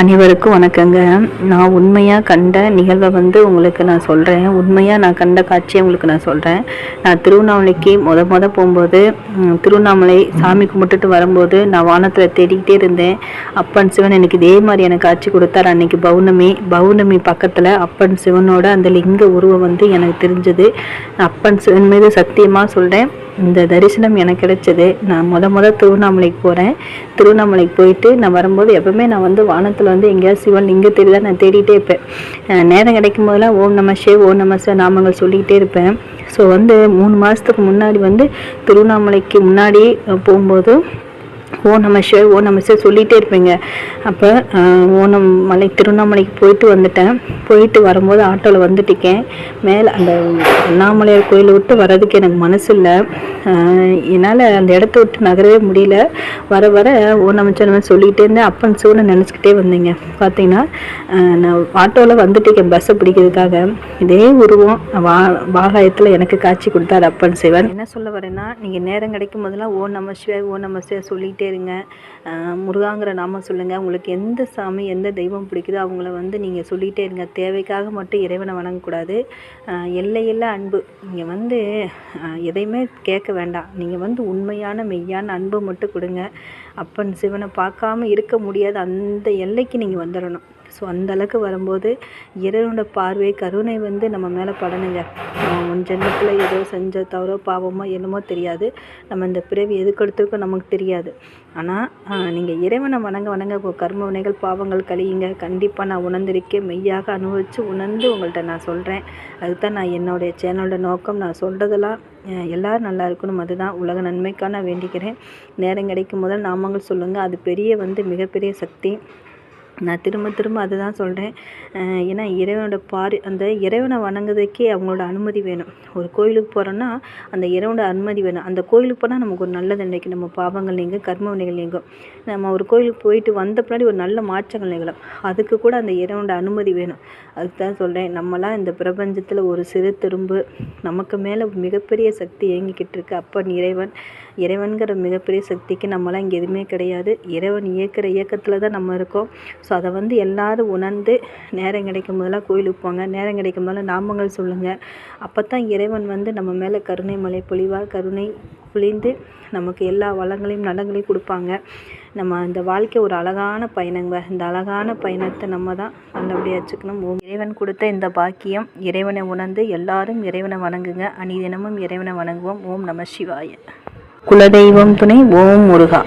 அனைவருக்கும் வணக்கங்க. நான் உண்மையாக கண்ட நிகழ்வை உங்களுக்கு நான் சொல்கிறேன். உண்மையாக நான் கண்ட காட்சியை உங்களுக்கு நான் சொல்கிறேன். நான் திருவண்ணாமலைக்கு போகும்போது திருவண்ணாமலை சாமி கும்பிட்டுட்டு வரும்போது நான் வானத்தில் தேடிக்கிட்டே இருந்தேன். அப்பன் சிவன் எனக்கு இதே மாதிரியான காட்சி கொடுத்தார். அன்னைக்கு பௌர்ணமி பக்கத்தில் அப்பன் சிவனோட அந்த லிங்க உருவம் எனக்கு தெரிஞ்சது. அப்பன் சிவன் மீது சத்தியமாக சொல்கிறேன், இந்த தரிசனம் எனக்கு கிடைச்சது. நான் திருவண்ணாமலைக்கு போகிறேன். திருவண்ணாமலைக்கு போயிட்டு நான் வரும்போது எப்பவுமே நான் வானத்தில் எங்கேயாவது சிவன் லிங்கம் தெரியுதா நான் தேடிட்டே இருப்பேன். நேரம் கிடைக்கும் போதெல்லாம் ஓம் நம சிவாய ஓம் நம சிவாய நாமங்கள் சொல்லிக்கிட்டே இருப்பேன். ஸோ 3 மாதத்துக்கு முன்னாடி திருவண்ணாமலைக்கு முன்னாடி போகும்போது ஓம் நம சிவாய ஓம் நம சிவாய சொல்லிகிட்டே இருப்பேங்க. அப்போ திருவண்ணாமலைக்கு போயிட்டு வந்துட்டேன். போயிட்டு வரும்போது ஆட்டோவில் வந்துட்டிருக்கேன். மேலே அந்த அண்ணாமலையார் கோயிலை விட்டு வர்றதுக்கு எனக்கு மனசு இல்லை. என்னால் அந்த இடத்த விட்டு நகரவே முடியல. வர ஓம் நம சிவாய சொல்லிகிட்டே இருந்தேன். அப்பன் சிவனை நினச்சிக்கிட்டே வந்தீங்க. பார்த்தீங்கன்னா நான் ஆட்டோவில் வந்துட்டிருக்கேன் பஸ்ஸை பிடிக்கிறதுக்காக. இதே உருவம் வாகாயத்தில் எனக்கு காட்சி கொடுத்தார் அப்பன் சிவன். என்ன சொல்ல வரேன்னா, நீங்கள் நேரம் கிடைக்கும் போதெல்லாம் ஓம் நம சிவாய ஓம் நம சிவாய சொல்லிகிட்டே இருங்க. முருகாங்கிற நாமம் சொல்லுங்கள். உங்களுக்கு எந்த சாமி எந்த தெய்வம் பிடிக்குதோ அவங்கள நீங்கள் சொல்லிகிட்டே இருங்க. தேவைக்காக மட்டும் இறைவனை வணங்கக்கூடாது. எல்லையில்லா அன்பு. நீங்கள் எதையுமே கேட்க வேண்டாம். நீங்கள் உண்மையான மெய்யான அன்பு மட்டும் கொடுங்க. அப்பன் சிவனை பார்க்காம இருக்க முடியாது. அந்த எல்லைக்கு நீங்கள் வந்துடணும். ஸோ அந்தளவுக்கு வரும்போது இறைவனோட பார்வை கருணை நம்ம மேலே படணுங்க. ஜென்மத்தில் ஏதோ செஞ்ச தவறோ பாவமோ என்னமோ தெரியாது. நம்ம இந்த பிறவி எதுக்கு எடுத்துருக்கோம் நமக்கு தெரியாது. ஆனால் நீங்கள் இறைவனை வணங்க கர்ம வினைகள் பாவங்கள் கழியுங்க. கண்டிப்பாக நான் உணர்ந்திருக்கேன். மெய்யாக அனுபவித்து உணர்ந்து உங்கள்கிட்ட நான் சொல்கிறேன். அதுதான் நான் என்னுடைய சேனலோட நோக்கம். நான் சொல்கிறதெல்லாம் எல்லோரும் நல்லா இருக்கணும். அதுதான் உலக நன்மைக்காக நான் வேண்டிக்கிறேன். நேரம் கிடைக்கும் போது நாமங்கள் சொல்லுங்கள். அது பெரிய மிகப்பெரிய சக்தி. நான் திரும்ப அதுதான் சொல்கிறேன். ஏன்னா இறைவனோட அந்த இறைவனை வணங்குறதுக்கே அவங்களோட அனுமதி வேணும். ஒரு கோயிலுக்கு போகிறோன்னா அந்த இறைவனோட அனுமதி வேணும். அந்த கோயிலுக்கு போனால் நமக்கு ஒரு நல்லது நினைக்கும். நம்ம பாவங்கள் நீங்கும், கர்ம வினைகள் நீங்கும். நம்ம ஒரு கோயிலுக்கு போயிட்டு வந்த பின்னாடி ஒரு நல்ல மாற்றங்கள் நிகழும். அதுக்கு கூட அந்த இறைவனோட அனுமதி வேணும். அதுக்கு தான் சொல்கிறேன். நம்மளாம் இந்த பிரபஞ்சத்தில் ஒரு சிறு திரும்பு. நமக்கு மேலே மிகப்பெரிய சக்தி இயங்கிக்கிட்டு இருக்கு. அப்பன் இறைவன்கிற மிகப்பெரிய சக்திக்கு நம்மளாம் இங்கே எதுவுமே கிடையாது. இறைவன் இயக்கிற இயக்கத்தில் தான் நம்ம இருக்கோம். ஸோ அதை எல்லோரும் உணர்ந்து நேரம் கிடைக்கும் போதெல்லாம் கோயிலுக்கு போங்க. நேரம் கிடைக்கும் போதெல்லாம் நாமங்கள் சொல்லுங்கள். அப்போ தான் இறைவன் நம்ம மேலே கருணை மழை கருணை பொழிந்து நமக்கு எல்லா வளங்களையும் நலங்களையும் கொடுப்பாங்க. நம்ம இந்த வாழ்க்கை ஒரு அழகான பயணங்க. இந்த அழகான பயணத்தை நம்ம தான் நல்லபடியாக வச்சுக்கணும். இறைவன் கொடுத்த இந்த பாக்கியம். இறைவனை உணர்ந்து எல்லாரும் இறைவனை வணங்குங்க. அணிதினமும் இறைவனை வணங்குவோம். ஓம் நம சிவாய. குலதெய்வம் துணை. ஓம் முருகா.